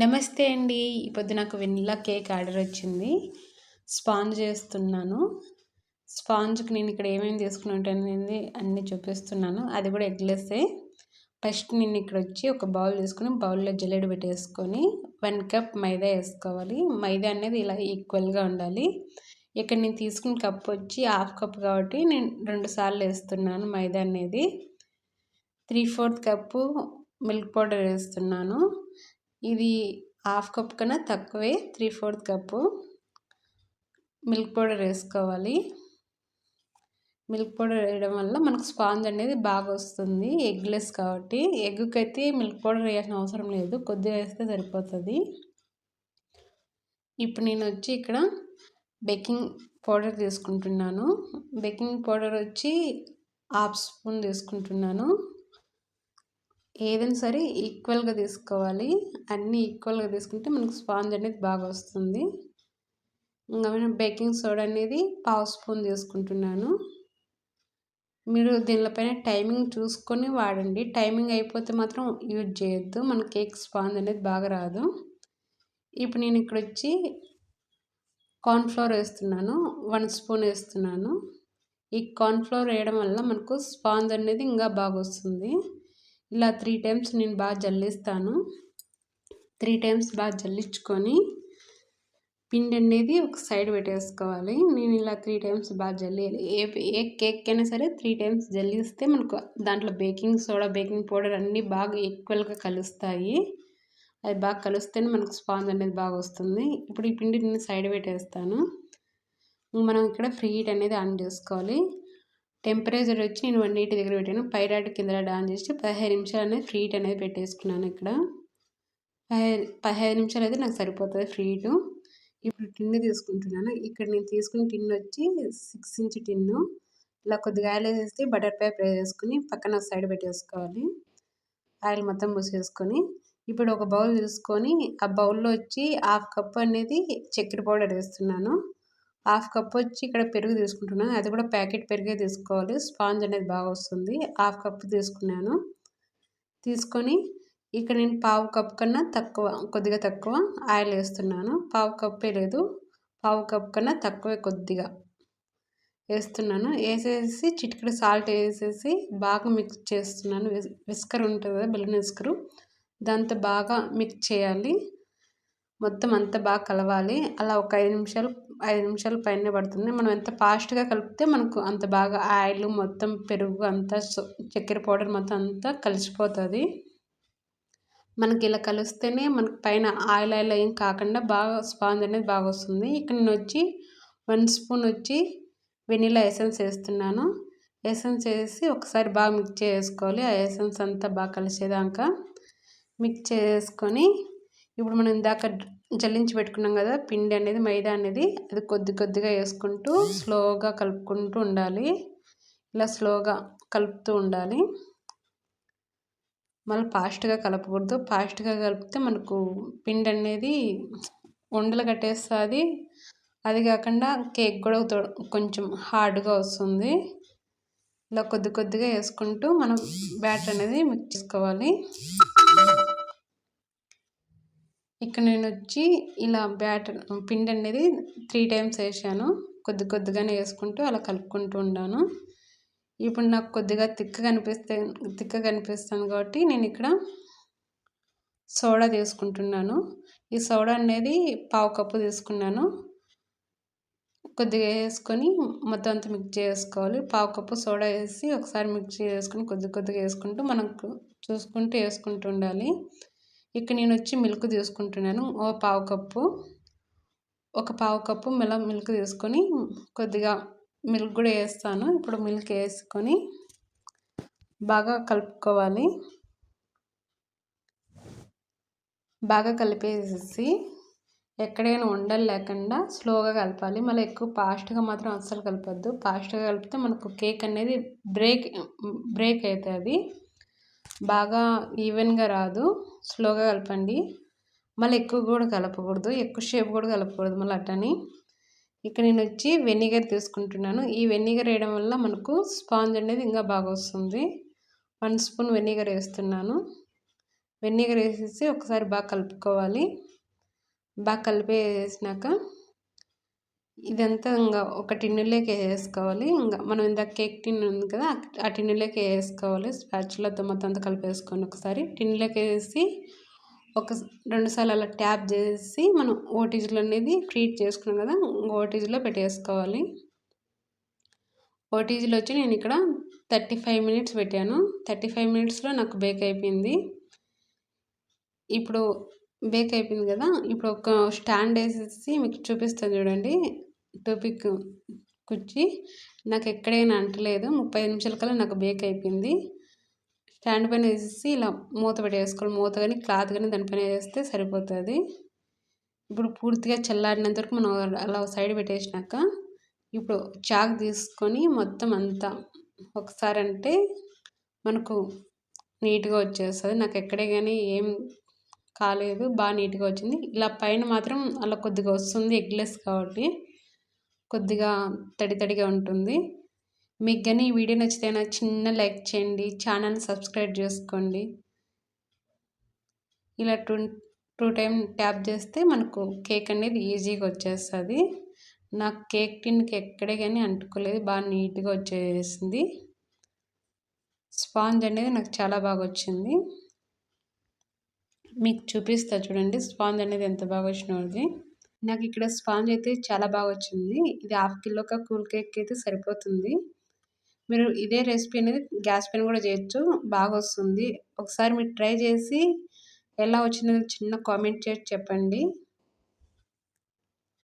నమస్తే అండి. ఈ పొద్దు నాకు వెనిల్లా కేక్ ఆర్డర్ వచ్చింది. స్పాంజ్ చేస్తున్నాను. స్పాంజ్‌కి నేను ఇక్కడ ఏమేమి తీసుకున్నాననేది అన్నీ చూపిస్తున్నాను. అది కూడా ఎగ్‌లెస్సే. ఫస్ట్ నేను ఇక్కడ వచ్చి ఒక బౌల్ తీసుకొని బౌల్‌లో జల్లెడ పెట్టేసుకొని 1 కప్ మైదా వేసుకోవాలి. మైదా అనేది ఇలా ఈక్వల్‌గా ఉండాలి. ఇక్కడ నేను తీసుకున్న కప్ వచ్చి హాఫ్ కప్ కాబట్టి నేను 2 సార్లు వేస్తున్నాను మైదా అనేది. 3/4 కప్పు మిల్క్ పౌడర్ వేస్తున్నాను. ఇది హాఫ్ కప్ కన్నా తక్కువే. 3/4 కప్పు మిల్క్ పౌడర్ వేసుకోవాలి. మిల్క్ పౌడర్ వేయడం వల్ల మనకు స్పాంజ్ అనేది బాగా వస్తుంది. ఎగ్లెస్ కాబట్టి ఎగ్గుకైతే మిల్క్ పౌడర్ వేయాల్సిన అవసరం లేదు, కొద్దిగా వేస్తే సరిపోతుంది. ఇప్పుడు నేను వచ్చి ఇక్కడ బేకింగ్ పౌడర్ తీసుకుంటున్నాను. బేకింగ్ పౌడర్ వచ్చి హాఫ్ స్పూన్ తీసుకుంటున్నాను. ఏదైనా సరే ఈక్వల్గా తీసుకోవాలి. అన్నీ ఈక్వల్గా తీసుకుంటే మనకు స్పాంజ్ అనేది బాగా వస్తుంది. ఇంకా బేకింగ్ సోడా అనేది పావు స్పూన్ తీసుకుంటున్నాను. మీరు దీనిపైన టైమింగ్ చూసుకొని వాడండి. టైమింగ్ అయిపోతే మాత్రం యూజ్ చేయొద్దు, మన కేక్ స్పాంజ్ అనేది బాగా రాదు. ఇప్పుడు నేను ఇక్కడ వచ్చి కార్న్ఫ్లోర్ వేస్తున్నాను. 1 స్పూన్ వేస్తున్నాను. ఈ కార్న్ఫ్లోర్ వేయడం వల్ల మనకు స్పాంజ్ అనేది ఇంకా బాగా వస్తుంది. ఇలా 3 టైమ్స్ నేను బాగా జల్లిస్తాను. 3 టైమ్స్ బాగా జల్లించుకొని పిండి అనేది ఒక సైడ్ పెట్టేసుకోవాలి. నేను ఇలా 3 టైమ్స్ బాగా జల్లియాలి. ఏ కేక్ అయినా సరే 3 టైమ్స్ జల్లిస్తే మనకు దాంట్లో బేకింగ్ సోడా, బేకింగ్ పౌడర్ అన్నీ బాగా ఈక్వల్గా కలుస్తాయి. అది బాగా కలిస్తేనే మనకు స్పాంజ్ అనేది బాగా వస్తుంది. ఇప్పుడు ఈ పిండిని సైడ్ పెట్టేస్తాను. మనం ఇక్కడ ఫ్రీ హీట్ అనేది ఆన్ చేసుకోవాలి. టెంపరేచర్ వచ్చి నేను 180 దగ్గర పెట్టాను. పై రాడ్ కింద రాడ్ ఆన్ చేసి 15 నిమిషాలు అనేది ఫ్రీ హీట్ అనేది పెట్టేసుకున్నాను. ఇక్కడ 15 నిమిషాలు అయితే నాకు సరిపోతుంది ఫ్రీ హీటు. ఇప్పుడు టిన్ను తీసుకుంటున్నాను. ఇక్కడ నేను తీసుకున్న టిన్ను వచ్చి 6 ఇంచ్ టిన్ను. ఇలా కొద్దిగా ఆయిల్ వేసేసి బటర్ పేపర్ వేసుకొని పక్కన సైడ్ పెట్టేసుకోవాలి. ఆయిల్ మొత్తం మూసేసుకొని ఇప్పుడు ఒక బౌల్ తీసుకొని ఆ బౌల్లో వచ్చి హాఫ్ కప్ అనేది చక్కెర పౌడర్ వేస్తున్నాను. హాఫ్ కప్ వచ్చి ఇక్కడ పెరుగు తీసుకుంటున్నాను. అది కూడా ప్యాకెట్ పెరుగే తీసుకోవాలి, స్పాంజ్ అనేది బాగా వస్తుంది. హాఫ్ కప్ తీసుకున్నాను. తీసుకొని ఇక్కడ నేను పావు కప్ కన్నా తక్కువ, కొద్దిగా తక్కువ ఆయిల్ వేస్తున్నాను. పావు కప్పే లేదు, పావు కప్ కన్నా తక్కువే కొద్దిగా వేస్తున్నాను. వేసేసి చిటికెడు సాల్ట్ వేసేసి బాగా మిక్స్ చేస్తున్నాను. విస్కర్ ఉంటుంది కదా, బెలూన్ విస్కరు, దాంతో బాగా మిక్స్ చేయాలి. మొత్తం అంతా బాగా కలవాలి. అలా ఒక 5 నిమిషాలు పైనే పడుతుంది. మనం ఎంత ఫాస్ట్గా కలిపితే మనకు అంత బాగా ఆయిల్ మొత్తం పెరుగు అంతా చక్కెర పౌడర్ మొత్తం అంతా కలిసిపోతుంది. మనకి ఇలా కలిస్తేనే మనకు పైన ఆయిల్ ఏం కాకుండా బాగా స్పాంజ్ అనేది బాగా వస్తుంది. ఇక్కడ నేను వచ్చి 1 స్పూన్ వచ్చి వెనిలా ఎసెన్స్ వేస్తున్నాను. ఎసెన్స్ వేసి ఒకసారి బాగా మిక్స్ చేసుకోవాలి. ఆ ఎసెన్స్ అంతా బాగా కలిసేదాకా మిక్స్ చేసుకొని ఇప్పుడు మనం ఇందాక జల్లించి పెట్టుకున్నాం కదా పిండి అనేది, మైదా అనేది, అది కొద్దిగా వేసుకుంటూ స్లోగా కలుపుకుంటూ ఉండాలి. ఇలా స్లోగా కలుపుతూ ఉండాలి. మళ్ళీ ఫాస్ట్గా కలపకూడదు. ఫాస్ట్గా కలిపితే మనకు పిండి అనేది ఉండలు కట్టేస్తుంది. అది కాకుండా కేక్ కూడా కొంచెం హార్డ్గా వస్తుంది. ఇలా కొద్దిగా వేసుకుంటూ మనం బ్యాటర్ అనేది మిక్స్ చేసుకోవాలి. ఇక్కడ నేను వచ్చి ఇలా బ్యాటర్ పిండి అనేది 3 టైమ్స్ వేసాను. కొద్దిగానే వేసుకుంటూ అలా కలుపుకుంటూ ఉన్నాను. ఇప్పుడు నాకు కొద్దిగా తిక్కగా కనిపిస్తాను కాబట్టి నేను ఇక్కడ సోడా తీసుకుంటున్నాను. ఈ సోడా అనేది పావు కప్పు తీసుకున్నాను. కొద్దిగా వేసుకొని మొత్తం అంతా మిక్స్ చేసుకోవాలి. పావు కప్పు సోడా వేసి ఒకసారి మిక్స్ చేసుకొని కొద్దిగా వేసుకుంటూ మనకు చూసుకుంటూ వేసుకుంటూ ఉండాలి. ఇక్కడ నేను వచ్చి మిల్క్ తీసుకుంటున్నాను. ఒక పావు కప్పు మిల్క్ తీసుకొని కొద్దిగా మిల్క్ కూడా వేస్తాను. ఇప్పుడు మిల్క్ వేసుకొని బాగా కలుపుకోవాలి. బాగా కలిపేసి ఎక్కడైనా ఉండలు లేకుండా స్లోగా కలపాలి. మళ్ళీ ఎక్కువ ఫాస్ట్గా మాత్రం అస్సలు కలపొద్దు. ఫాస్ట్గా కలిపితే మనకు కేక్ అనేది బ్రేక్ అవుతుంది, బాగా ఈవెన్గా రాదు. స్లోగా కలపండి. మళ్ళీ ఎక్కువ కూడా కలపకూడదు, ఎక్కువ షేప్ కూడా కలపకూడదు మళ్ళీ అట్టని. ఇక్కడ నేను వచ్చి వెనిగర్ తీసుకుంటున్నాను. ఈ వెనిగర్ వేయడం వల్ల మనకు స్పాంజ్ అనేది ఇంకా బాగా వస్తుంది. 1 స్పూన్ వెనిగర్ వేస్తున్నాను. వెనిగర్ వేసేసి ఒకసారి బాగా కలుపుకోవాలి. బాగా కలిపేసినాక ఇదంతా ఇంకా ఒక టిన్నులోకి వేసేసుకోవాలి. ఇంకా మనం ఇందాక కేక్ టిన్ ఉంది కదా, ఆ టిన్నులోకి వేసేసుకోవాలి. స్పాచులాతో మొత్తం అంతా కలిపేసుకొని ఒకసారి టిన్నులోకి వేసి ఒక 2 సార్లు అలా ట్యాప్ చేసి మనం ఓటీజీలో అనేది ట్రీట్ చేసుకున్నాం కదా, ఓటీజీలో పెట్టేసుకోవాలి. ఓటీజీలో వచ్చి నేను ఇక్కడ 35 మినిట్స్ పెట్టాను. 35 మినిట్స్లో నాకు బేక్ అయిపోయింది. ఇప్పుడు బేక్ అయిపోయింది కదా, ఇప్పుడు ఒక స్టాండ్ వేసేసి మీకు చూపిస్తాను చూడండి. టూపిక్ కుచ్చి నాకు ఎక్కడైనా అంటలేదు. 35 నిమిషాల కల్లా నాకు బేక్ అయిపోయింది. స్టాండ్ పైన వేసేసి ఇలా మూత పెట్టేసుకోవాలి. మూత కానీ క్లాత్ కానీ దానిపైన వేస్తే సరిపోతుంది. ఇప్పుడు పూర్తిగా చల్లారినంత వరకు మనం అలా సైడ్ పెట్టేసినాక ఇప్పుడు చాక్ తీసుకొని మొత్తం అంతా ఒకసారి అంటే మనకు నీట్గా వచ్చేస్తుంది. నాకు ఎక్కడే కానీ ఏం కాలేదు, బాగా నీట్గా వచ్చింది. ఇలా పైన మాత్రం అలా కొద్దిగా వస్తుంది, ఎగ్లెస్ కాబట్టి కొద్దిగా తడి తడిగా ఉంటుంది. మీకు కానీ ఈ వీడియో నచ్చితే నాకు చిన్న లైక్ చేయండి, ఛానల్ సబ్స్క్రైబ్ చేసుకోండి. ఇలా టూ టైం ట్యాప్ చేస్తే మనకు కేక్ అనేది ఈజీగా వచ్చేస్తుంది. నాకు కేక్ టిన్కి ఎక్కడే కానీ అంటుకోలేదు, బాగా నీట్గా వచ్చేసింది. స్పాంజ్ అనేది నాకు చాలా బాగా వచ్చింది. మీకు చూపిస్తా చూడండి స్పాంజ్ అనేది ఎంత బాగా వచ్చినది. నాకు ఇక్కడ స్పాంజ్ అయితే చాలా బాగా వచ్చింది. ఇది 1/2 కిలో కూల్ కేక్ అయితే సరిపోతుంది. మీరు ఇదే రెసిపీ అనేది గ్యాస్ పైన కూడా చేయొచ్చు, బాగా వస్తుంది. ఒకసారి మీరు ట్రై చేసి ఎలా వచ్చిందో చిన్న కామెంట్ చేసి చెప్పండి.